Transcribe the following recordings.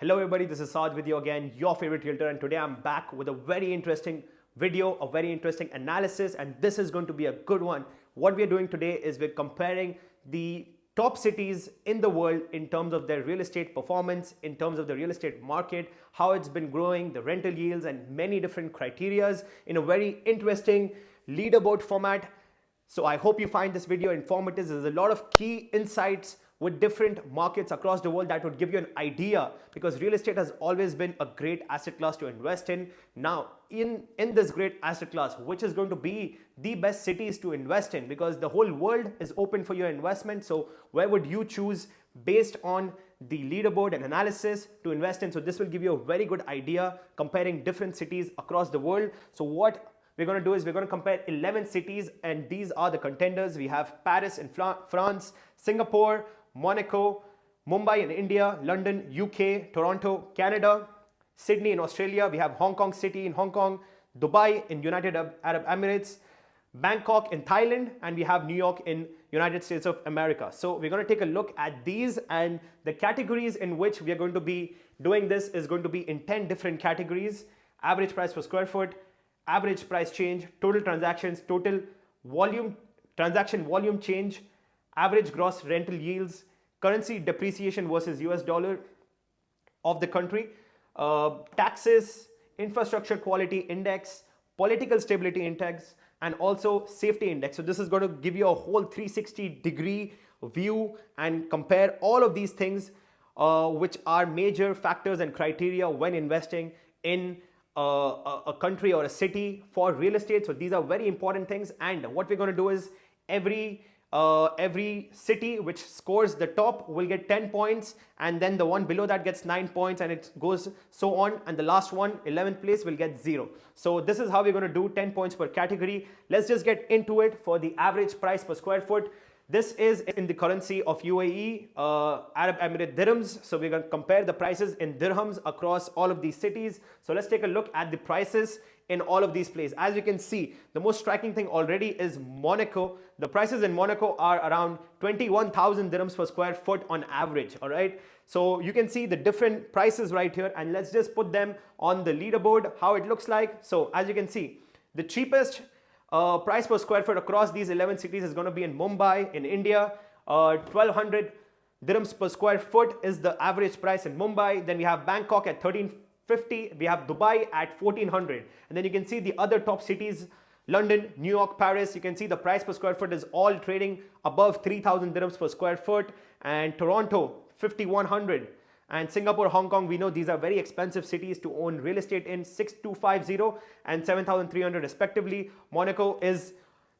Hello everybody, this is Saj with you again, your favorite realtor, and today I'm back with a very interesting video, a very interesting analysis, and this is going to be a good one. What we're doing today is we're comparing the top cities in the world in terms of their real estate performance, in terms of the real estate market, how it's been growing, the rental yields, and many different criterias in a very interesting leaderboard format. So I hope you find this video informative. There's a lot of key insights with different markets across the world that would give you an idea, because real estate has always been a great asset class to invest in. Now, in this great asset class, which is going to be the best cities to invest in, because the whole world is open for your investment. So where would you choose based on the leaderboard and analysis to invest in? So this will give you a very good idea comparing different cities across the world. So what we're going to do is we're going to compare 11 cities, and these are the contenders. We have Paris in France, Singapore, Monaco, Mumbai in India, London, UK, Toronto, Canada, Sydney in Australia. We have Hong Kong City in Hong Kong, Dubai in United Arab Emirates, Bangkok in Thailand, and we have New York in United States of America. So we're going to take a look at these, and the categories in which we are going to be doing this is going to be in 10 different categories: average price per square foot, average price change, total transactions, total volume, transaction volume change, average gross rental yields, currency depreciation versus US dollar of the country, taxes, infrastructure quality index, political stability index, and also safety index. So this is going to give you a whole 360-degree view and compare all of these things, which are major factors and criteria when investing in a country or a city for real estate. So these are very important things, and what we're going to do is every city which scores the top will get 10 points, and then the one below that gets 9 points, and it goes so on, and the last one, 11th place, will get 0. So this is how we're going to do 10 points per category. Let's just get into it. For the average price per square foot, this is in the currency of UAE, Arab Emirate dirhams. So we're going to compare the prices in dirhams across all of these cities. So let's take a look at the prices in all of these places. As you can see, the most striking thing already is Monaco. The prices in Monaco are around 21,000 dirhams per square foot on average, all right? So you can see the different prices right here, and let's just put them on the leaderboard, how it looks like. So as you can see, the cheapest price per square foot across these 11 cities is going to be in Mumbai in India. 1,200 dirhams per square foot is the average price in Mumbai. Then we have Bangkok at 1,350. We have Dubai at 1,400. And then you can see the other top cities: London, New York, Paris. You can see the price per square foot is all trading above 3,000 dirhams per square foot. And Toronto, 5,100. And Singapore, Hong Kong, we know these are very expensive cities to own real estate in, 6,250 and 7,300 respectively. Monaco is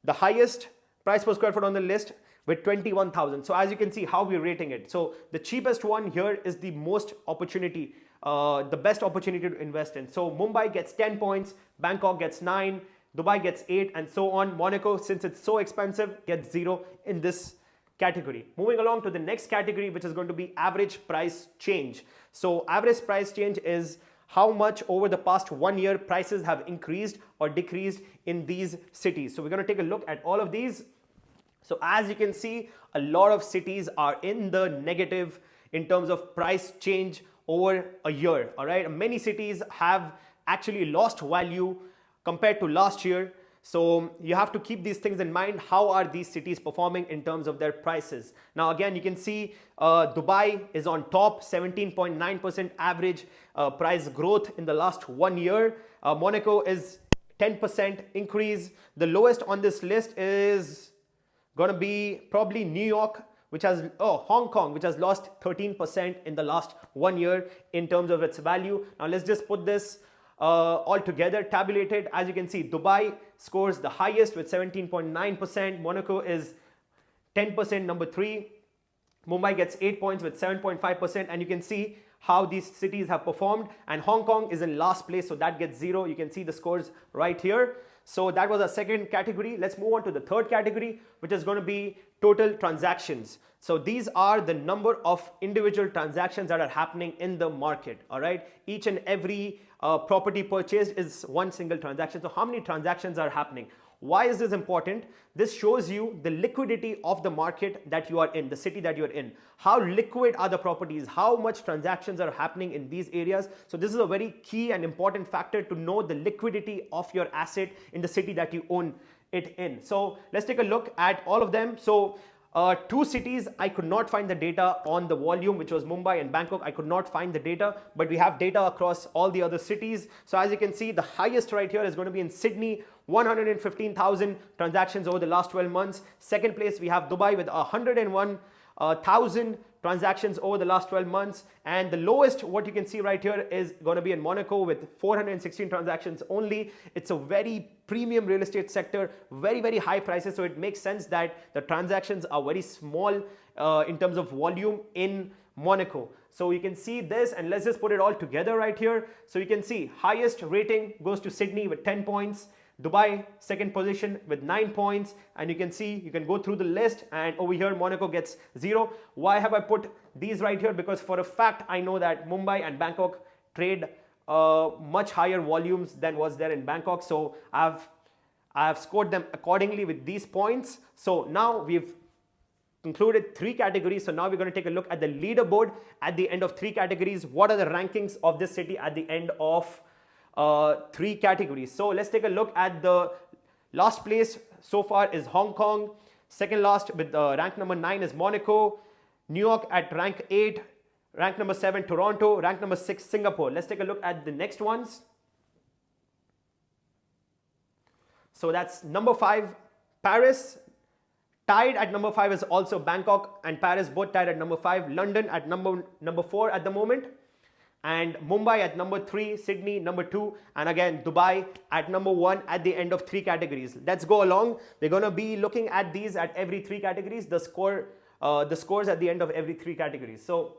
the highest price per square foot on the list with 21,000. So as you can see how we're rating it. So the cheapest one here is the most opportunity, the best opportunity to invest in. So Mumbai gets 10 points, Bangkok gets 9, Dubai gets 8, and so on. Monaco, since it's so expensive, gets 0 in this category. Moving along to the next category, which is going to be average price change. So average price change is how much over the past 1 year prices have increased or decreased in these cities. So we're going to take a look at all of these. So as you can see, a lot of cities are in the negative in terms of price change over a year, all right? Many cities have actually lost value compared to last year. So you have to keep these things in mind. How are these cities performing in terms of their prices? Now again, you can see Dubai is on top, 17.9% average price growth in the last 1 year. Monaco is 10% increase. The lowest on this list is going to be probably New York, which has, Hong Kong, which has lost 13% in the last 1 year in terms of its value. Now let's just put this all together, tabulated. As you can see, Dubai scores the highest with 17.9%. Monaco is 10%, number 3. Mumbai gets 8 points with 7.5%. And you can see how these cities have performed. And Hong Kong is in last place, so that gets 0. You can see the scores right here. So that was our second category. Let's move on to the third category, which is going to be total transactions. So these are the number of individual transactions that are happening in the market, all right? Each and every property purchased is one single transaction. So how many transactions are happening? Why is this important? This shows you the liquidity of the market that you are in, the city that you're in. How liquid are the properties? How much transactions are happening in these areas? So this is a very key and important factor to know the liquidity of your asset in the city that you own it in. So let's take a look at all of them. So two cities, I could not find the data on the volume, which was Mumbai and Bangkok. I could not find the data, but we have data across all the other cities. So as you can see, the highest right here is going to be in Sydney, 115,000 transactions over the last 12 months. Second place, we have Dubai with 101,000 transactions over the last 12 months. And the lowest, what you can see right here, is going to be in Monaco with 416 transactions only. It's a very premium real estate sector, very, very high prices. So it makes sense that the transactions are very small in terms of volume in Monaco. So you can see this, and let's just put it all together right here. So you can see highest rating goes to Sydney with 10 points. Dubai, second position with 9 points, and you can see, you can go through the list, and over here Monaco gets 0. Why have I put these right here? Because for a fact I know that Mumbai and Bangkok trade much higher volumes than was there in Bangkok, so I've scored them accordingly with these points. So now we've concluded 3 categories. So now we're going to take a look at the leaderboard at the end of 3 categories. What are the rankings of this city at the end of 3 categories? So let's take a look at the last place so far is Hong Kong. Second last with rank number 9 is Monaco. New York at rank 8. Rank number 7 Toronto. Rank number 6 Singapore. Let's take a look at the next ones. So that's number 5 Paris. Tied at number 5 is also Bangkok and Paris, both tied at number 5. London at number 4 at the moment. And Mumbai at number 3, Sydney number 2, and again Dubai at number 1 at the end of 3 categories. Let's go along. We're going to be looking at these at every 3 categories, the scores at the end of every 3 categories. So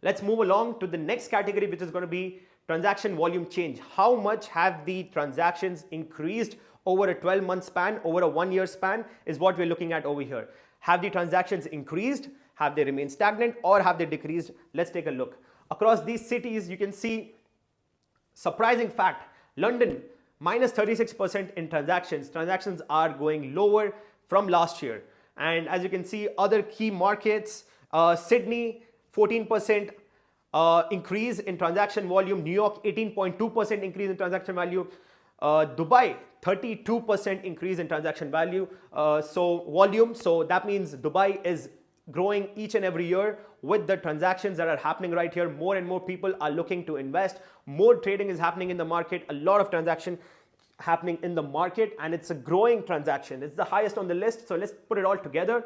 let's move along to the next category, which is going to be transaction volume change. How much have the transactions increased over a 12-month span, over a 1-year span, is what we're looking at over here. Have the transactions increased? Have they remained stagnant, or have they decreased? Let's take a look. Across these cities, you can see, surprising fact, London minus 36% in transactions. Transactions are going lower from last year. And as you can see, other key markets, Sydney 14% increase in transaction volume, New York 18.2% increase in transaction value, Dubai 32% increase in transaction value, so volume. So that means Dubai is growing each and every year with the transactions that are happening right here. More and more people are looking to invest. More trading is happening in the market. A lot of transaction happening in the market, and it's a growing transaction. It's the highest on the list. So let's put it all together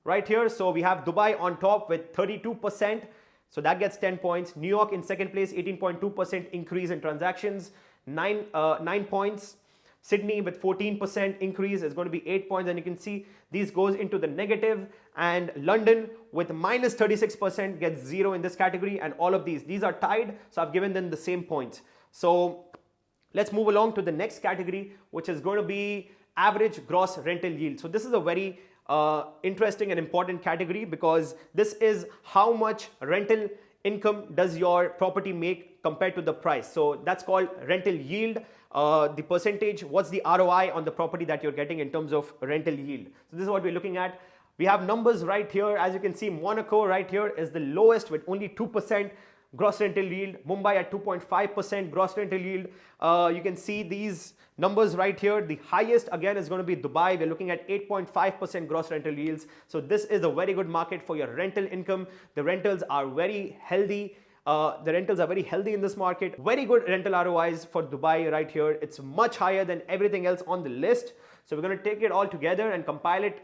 right here. So we have Dubai on top with 32%. So that gets 10 points. New York in second place, 18.2% increase in transactions, 9 points. Sydney with 14% increase is going to be 8 points, and you can see these goes into the negative. And London with minus 36% gets 0 in this category, and all of these are tied, so I've given them the same points. So let's move along to the next category, which is going to be average gross rental yield. So this is a very interesting and important category, because this is how much rental income does your property make compared to the price. So that's called rental yield. The percentage, what's the ROI on the property that you're getting in terms of rental yield. So this is what we're looking at. We have numbers right here. As you can see, Monaco right here is the lowest with only 2% gross rental yield. Mumbai at 2.5% gross rental yield. You can see these numbers right here. The highest again is going to be Dubai. We're looking at 8.5% gross rental yields. So this is a very good market for your rental income. The rentals are very healthy. In this market. Very good rental ROIs for Dubai right here. It's much higher than everything else on the list. So we're going to take it all together and compile it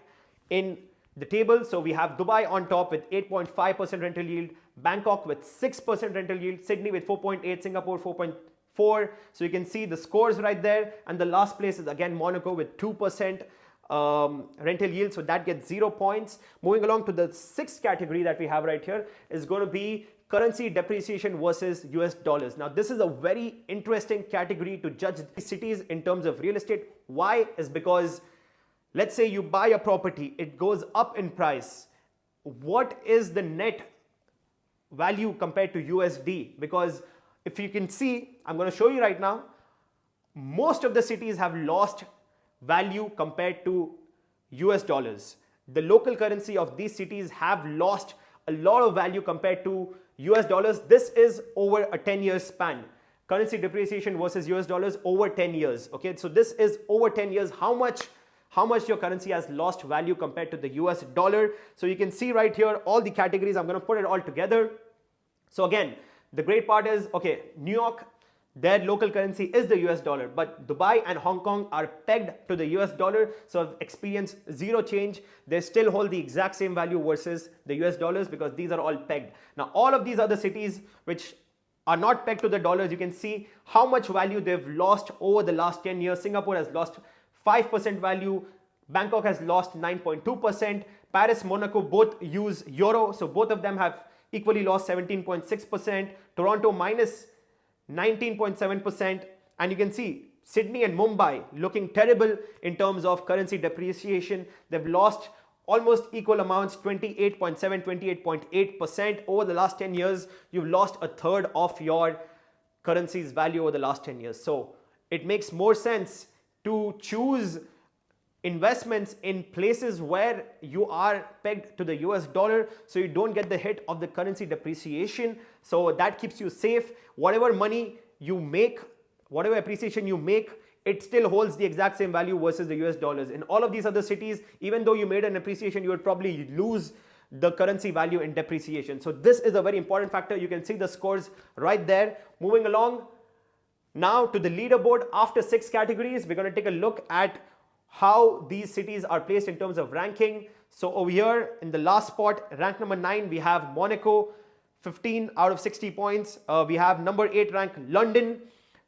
in the table. So we have Dubai on top with 8.5% rental yield, Bangkok with 6% rental yield, Sydney with 4.8, Singapore 4.4. So you can see the scores right there. And the last place is again Monaco with 2% rental yield, so that gets 0 points. Moving along to the 6th category that we have right here is going to be currency depreciation versus US dollars. Now this is a very interesting category to judge cities in terms of real estate. Why? Is because let's say you buy a property, it goes up in price. What is the net value compared to USD? Because if you can see, I'm going to show you right now, most of the cities have lost value compared to US dollars. The local currency of these cities have lost a lot of value compared to US dollars. This is over a 10-year span. Currency depreciation versus US dollars over 10 years. Okay, so this is over 10 years how much your currency has lost value compared to the US dollar. So you can see right here all the categories. I'm going to put it all together. So again, the great part is, okay, New York, their local currency is the US dollar, but Dubai and Hong Kong are pegged to the US dollar, so have experienced zero change. They still hold the exact same value versus the US dollars because these are all pegged. Now, all of these other cities which are not pegged to the dollars, you can see how much value they've lost over the last 10 years. Singapore has lost 5% value. Bangkok has lost 9.2%. Paris, Monaco both use euro, so both of them have equally lost 17.6%. Toronto minus 19.7%, and you can see Sydney and Mumbai looking terrible in terms of currency depreciation. They've lost almost equal amounts, 28.7, 28.8% over the last 10 years. You've lost a third of your currency's value over the last 10 years. So it makes more sense to choose investments in places where you are pegged to the US dollar, so you don't get the hit of the currency depreciation. So that keeps you safe. Whatever money you make, whatever appreciation you make, it still holds the exact same value versus the US dollars. In all of these other cities, even though you made an appreciation, you would probably lose the currency value in depreciation. So this is a very important factor. You can see the scores right there. Moving along now to the leaderboard. After 6 categories, we're going to take a look at how these cities are placed in terms of ranking. So over here in the last spot, rank number 9, we have Monaco, 15 out of 60 points. We have number 8 rank London.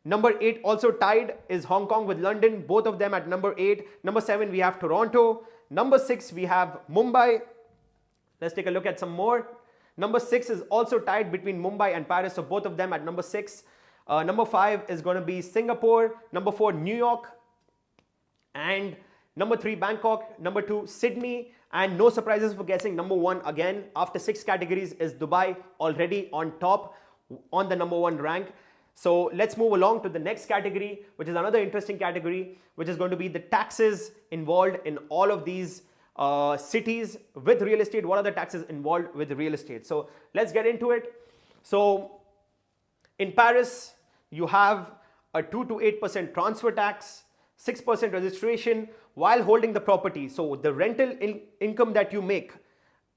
Number 8 also tied is Hong Kong with London, both of them at number 8. Number 7 we have Toronto. Number 6 we have Mumbai. Let's take a look at some more. Number 6 is also tied between Mumbai and Paris, so both of them at number 6. Number 5 is going to be Singapore. Number 4 New York. And number 3 Bangkok. Number 2 Sydney. And no surprises for guessing, number 1 again after 6 categories is Dubai, already on top on the number 1 rank. So let's move along to the next category, which is another interesting category, which is going to be the taxes involved in all of these cities with real estate. What are the taxes involved with real estate? So let's get into it. So in Paris, you have a 2 to 8% transfer tax, 6% registration while holding the property. So the rental income that you make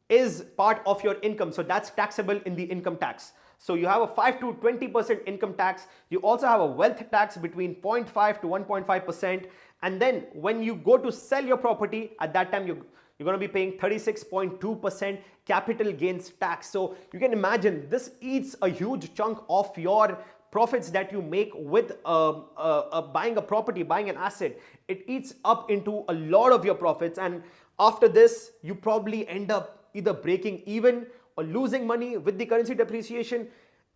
is part of your income. So that's taxable in the income tax. So you have a 5 to 20% income tax. You also have a wealth tax between 0.5 to 1.5%. And then when you go to sell your property, at that time you're going to be paying 36.2% capital gains tax. So you can imagine this eats a huge chunk of your profits that you make with buying a property, buying an asset. It eats up into a lot of your profits. And after this, you probably end up either breaking even or losing money with the currency depreciation.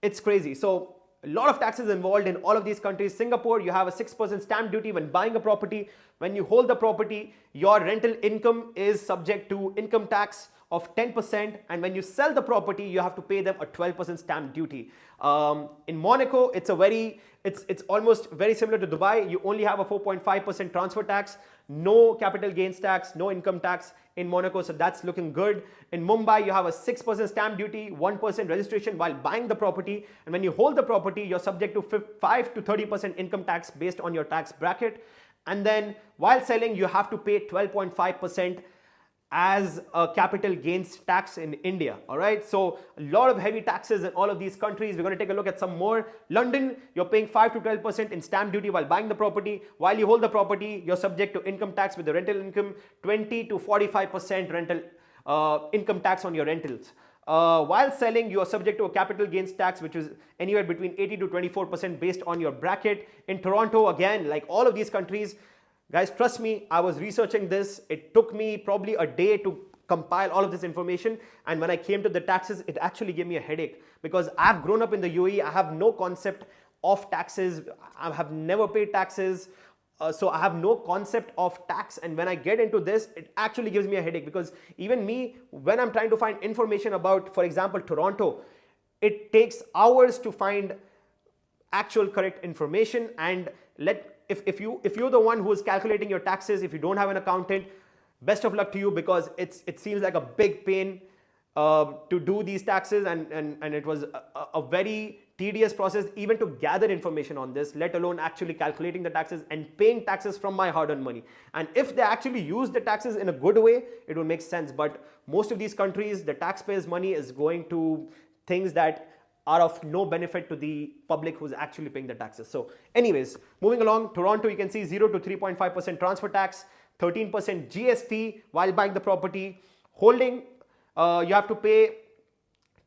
It's crazy. So a lot of taxes involved in all of these countries. Singapore, you have a 6% stamp duty when buying a property. When you hold the property, your rental income is subject to income tax of 10%, and when you sell the property, you have to pay them a 12% stamp duty. In Monaco, it's almost very similar to Dubai. You only have a 4.5% transfer tax, no capital gains tax, no income tax in Monaco, so that's looking good. In Mumbai, you have a 6% stamp duty, 1% registration while buying the property, and when you hold the property, you're subject to 5 to 30% income tax based on your tax bracket. And then while selling, you have to pay 12.5% as a capital gains tax in India. All right, so a lot of heavy taxes in all of these countries. We're going to take a look at some more. London, you're paying 5 to 12% in stamp duty while buying the property. While you hold the property, you're subject to income tax with the rental income, 20 to 45% rental income tax on your rentals. While selling, you are subject to a capital gains tax, which is anywhere between 80 to 24% based on your bracket. In Toronto, again, like all of these countries, guys, trust me, I was researching this. It took me probably a day to compile all of this information. And when I came to the taxes, it actually gave me a headache because I've grown up in the UAE. I have no concept of taxes. I have never paid taxes. So I have no concept of tax. And when I get into this, it actually gives me a headache because even me, when I'm trying to find information about, for example, Toronto, it takes hours to find actual correct information. And if you're the one who is calculating your taxes, if you don't have an accountant, best of luck to you, because it seems like a big pain to do these taxes, and it was a very tedious process even to gather information on this, let alone actually calculating the taxes and paying taxes from my hard-earned money. And if they actually use the taxes in a good way, it will make sense. But most of these countries, the taxpayers' money is going to things that are of no benefit to the public who's actually paying the taxes. So anyways, moving along, Toronto, you can see 0 to 3.5% transfer tax, 13% GST while buying the property. Holding, you have to pay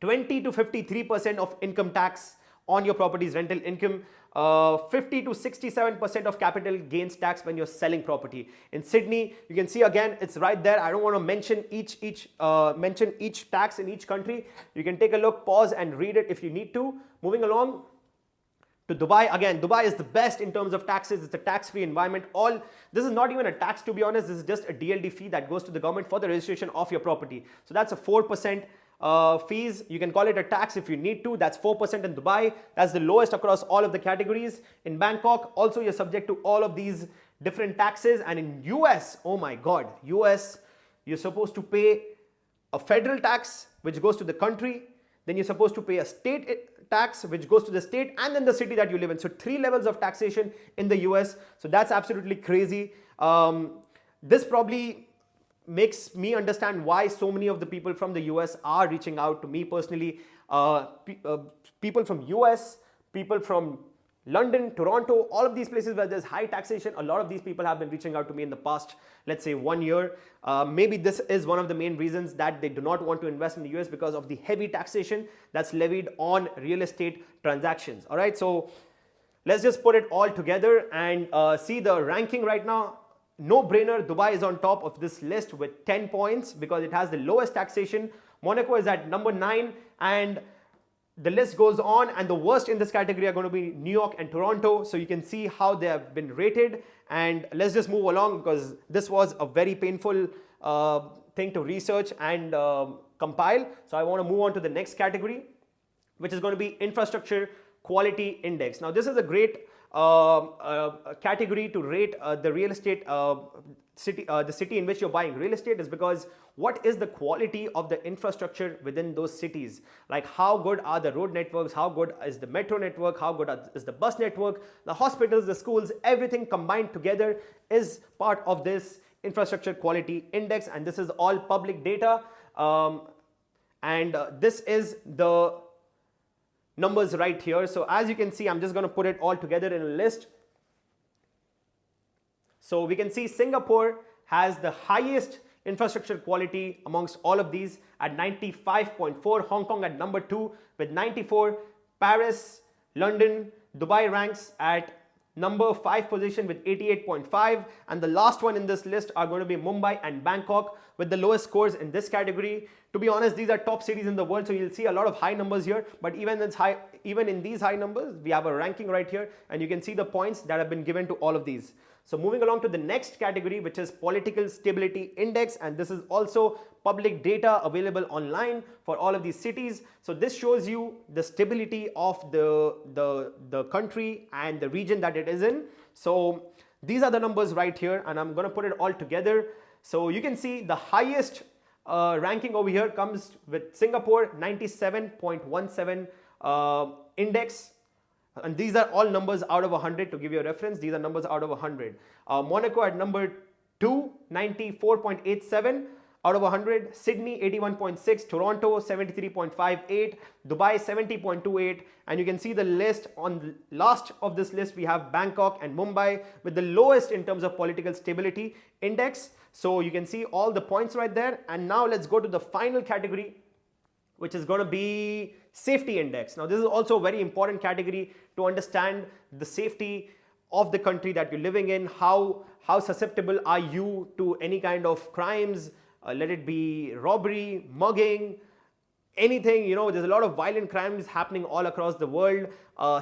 20 to 53% of income tax on your property's rental income, 50 to 67% of capital gains tax when you're selling property. In Sydney, you can see again, it's right there. I don't want to mention each tax in each country. You can take a look, pause and read it if you need to. Moving along to Dubai. Again, Dubai is the best in terms of taxes. It's a tax-free environment. This is not even a tax, to be honest. This is just a DLD fee that goes to the government for the registration of your property. So that's a 4% fees. You can call it a tax if you need to. That's 4% in Dubai. That's the lowest across all of the categories. In Bangkok, also you're subject to all of these different taxes. And in US, oh my God, US, you're supposed to pay a federal tax which goes to the country. Then you're supposed to pay a state tax which goes to the state, and then the city that you live in. So 3 levels of taxation in the US. So that's absolutely crazy. This probably makes me understand why so many of the people from the US are reaching out to me personally. People from US, people from London, Toronto, all of these places where there's high taxation, a lot of these people have been reaching out to me in the past, let's say 1 year. Maybe this is one of the main reasons that they do not want to invest in the US, because of the heavy taxation that's levied on real estate transactions. All right, so let's just put it all together and see the ranking right now. No brainer, Dubai is on top of this list with 10 points because it has the lowest taxation. Monaco is at number 9, and the list goes on, and the worst in this category are going to be New York and Toronto. So you can see how they have been rated. And let's just move along, because this was a very painful thing to research and compile. So I want to move on to the next category, which is going to be Infrastructure Quality Index. Now this is a great category to rate the real estate the city in which you're buying real estate, is because what is the quality of the infrastructure within those cities? Like, how good are the road networks? How good is the metro network? How good is the bus network? The hospitals, the schools, everything combined together is part of this Infrastructure Quality Index, and this is all public data. This is the numbers right here. So as you can see, I'm just going to put it all together in a list. So we can see Singapore has the highest infrastructure quality amongst all of these at 95.4, Hong Kong at number 2 with 94, Paris, London, Dubai ranks at number 5 position with 88.5, and the last one in this list are going to be Mumbai and Bangkok with the lowest scores in this category. To be honest, these are top cities in the world, so you'll see a lot of high numbers here, but even in these high numbers, we have a ranking right here, and you can see the points that have been given to all of these. So moving along to the next category, which is Political Stability Index, and this is also public data available online for all of these cities. So this shows you the stability of the country and the region that it is in. So these are the numbers right here, and I'm going to put it all together. So you can see the highest ranking over here comes with Singapore, 97.17 index. And these are all numbers out of 100 to give you a reference. These are numbers out of 100. Monaco at number 2, 94.87 out of 100. Sydney 81.6, Toronto 73.58, Dubai 70.28. And you can see the list on the last of this list. We have Bangkok and Mumbai with the lowest in terms of political stability index. So you can see all the points right there. And now let's go to the final category, which is going to be Safety Index. Now this is also a very important category to understand the safety of the country that you're living in. How susceptible are you to any kind of crimes, let it be robbery, mugging, anything. You know, there's a lot of violent crimes happening all across the world.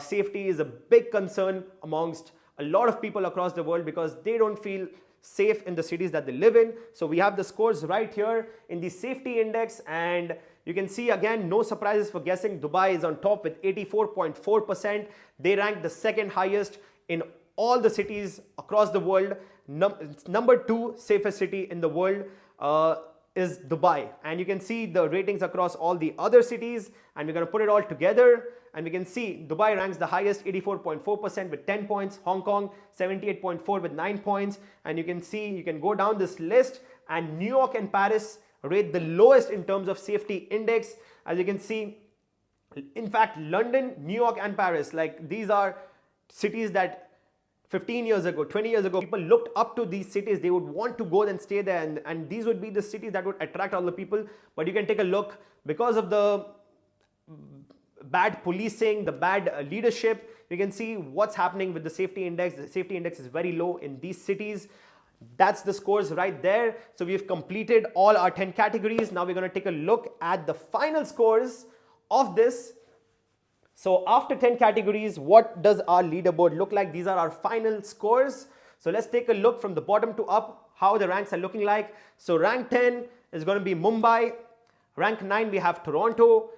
Safety is a big concern amongst a lot of people across the world because they don't feel safe in the cities that they live in. So we have the scores right here in the Safety Index, and you can see again, no surprises for guessing, Dubai is on top with 84.4%. They rank the second highest in all the cities across the world. Number 2 safest city in the world is Dubai, and you can see the ratings across all the other cities, and we're going to put it all together, and we can see Dubai ranks the highest, 84.4% with 10 points, Hong Kong 78.4 with 9 points, and you can see, you can go down this list, and New York and Paris rate the lowest in terms of safety index. As you can see, in fact, London, New York and Paris, like these are cities that 15 years ago, 20 years ago, people looked up to these cities. They would want to go and stay there, and these would be the cities that would attract all the people. But you can take a look, because of the bad policing, the bad leadership, you can see what's happening with the safety index. The safety index is very low in these cities. That's the scores right there. So we've completed all our 10 categories. Now we're going to take a look at the final scores of this. So after 10 categories, what does our leaderboard look like? These are our final scores. So let's take a look from the bottom to up, how the ranks are looking like. So rank 10 is going to be Mumbai. Rank 9, we have Toronto.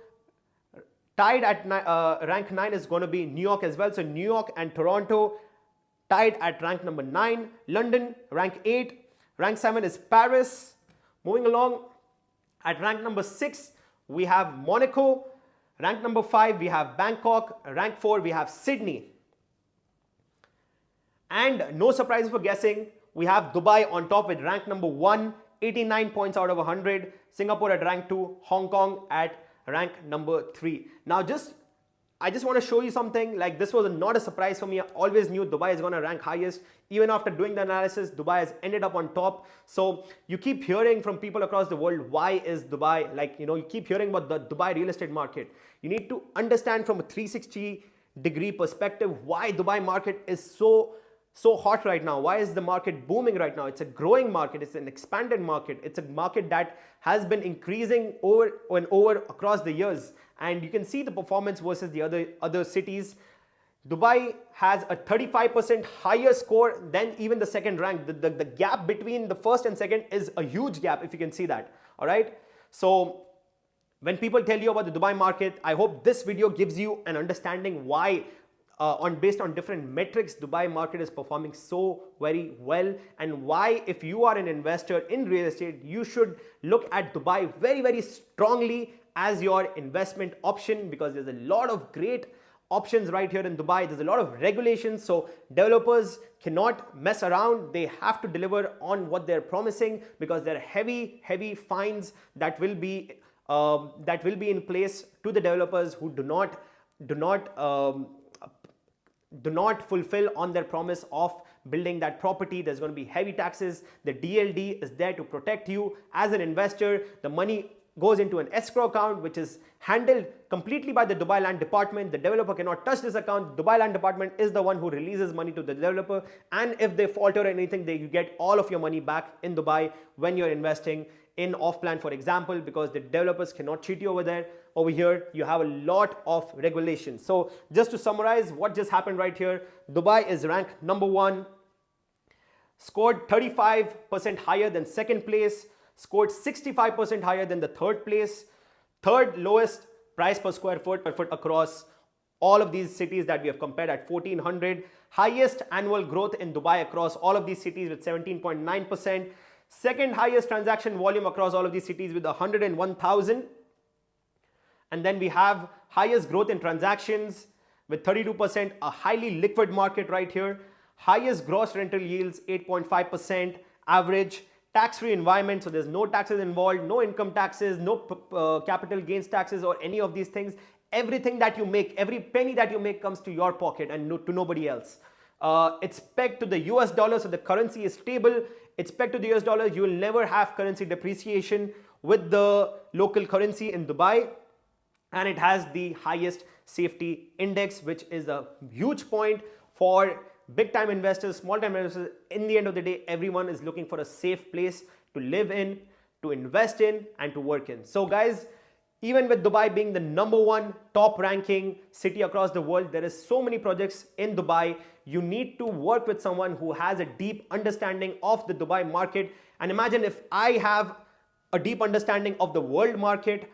Tied at rank 9 is going to be New York as well. So New York and Toronto tied at rank number 9. London, rank 8. Rank 7 is Paris. Moving along, at rank number 6, we have Monaco. Rank number 5, we have Bangkok. Rank 4, we have Sydney. And no surprise for guessing, we have Dubai on top with rank number 1, 89 points out of 100. Singapore at rank 2, Hong Kong at rank number 3. Now I just want to show you something. Like, this was not a surprise for me. I always knew Dubai is going to rank highest. Even after doing the analysis, Dubai has ended up on top. So you keep hearing from people across the world, why is Dubai, like, you know, you keep hearing about the Dubai real estate market. You need to understand from a 360-degree perspective why Dubai market is so hot right now. Why is the market booming right now? It's a growing market. It's an expanded market. It's a market that has been increasing over and over across the years. And you can see the performance versus the other cities. Dubai has a 35% higher score than even the second rank. The gap between the first and second is a huge gap, if you can see that. All right. So when people tell you about the Dubai market, I hope this video gives you an understanding why based on different metrics, Dubai market is performing so very well, and why, if you are an investor in real estate, you should look at Dubai very, very strongly as your investment option, because there's a lot of great options right here in Dubai. There's a lot of regulations, so developers cannot mess around. They have to deliver on what they're promising, because there are heavy fines that will be in place to the developers who do not fulfill on their promise of building that property. There's going to be heavy taxes. The DLD is there to protect you as an investor. The money goes into an escrow account, which is handled completely by the Dubai Land Department. The developer cannot touch this account. Dubai Land Department is the one who releases money to the developer, and if they falter anything, you get all of your money back in Dubai when you're investing in off-plan, for example, because the developers cannot cheat you over there. Over here, you have a lot of regulations. So just to summarize what just happened right here, Dubai is ranked number 1, scored 35% higher than second place, scored 65% higher than the third place, third lowest price per square foot across all of these cities that we have compared at 1400, highest annual growth in Dubai across all of these cities with 17.9%, second highest transaction volume across all of these cities with 101,000. And then we have highest growth in transactions with 32%, a highly liquid market right here. Highest gross rental yields, 8.5% average. Tax-free environment, so there's no taxes involved, no income taxes, no capital gains taxes or any of these things. Everything that you make, every penny that you make comes to your pocket and to nobody else. It's pegged to the US dollar, so the currency is stable. It's pegged to the US dollar. You will never have currency depreciation with the local currency in Dubai. And it has the highest safety index, which is a huge point for big time investors, small time investors. In the end of the day, everyone is looking for a safe place to live in, to invest in, and to work in. So guys, even with Dubai being the number 1 top ranking city across the world, there is so many projects in Dubai. You need to work with someone who has a deep understanding of the Dubai market. And imagine if I have a deep understanding of the world market,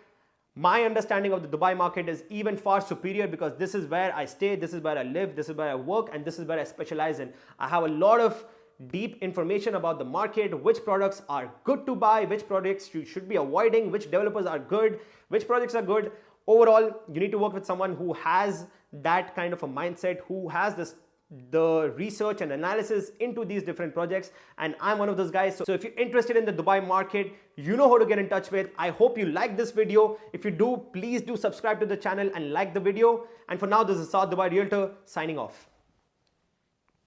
My understanding of the Dubai market is even far superior because this is where I stay, this is where I live, this is where I work, and this is where I specialize in. I have a lot of deep information about the market, which products are good to buy, which products you should be avoiding, which developers are good, which projects are good. Overall, you need to work with someone who has that kind of a mindset, who has the research and analysis into these different projects, and I'm one of those guys. So if you're interested in the Dubai market, you know how to get in touch with. I hope you like this video. If you do, please do subscribe to the channel and like the video. And for now, this is South Dubai Realtor signing off.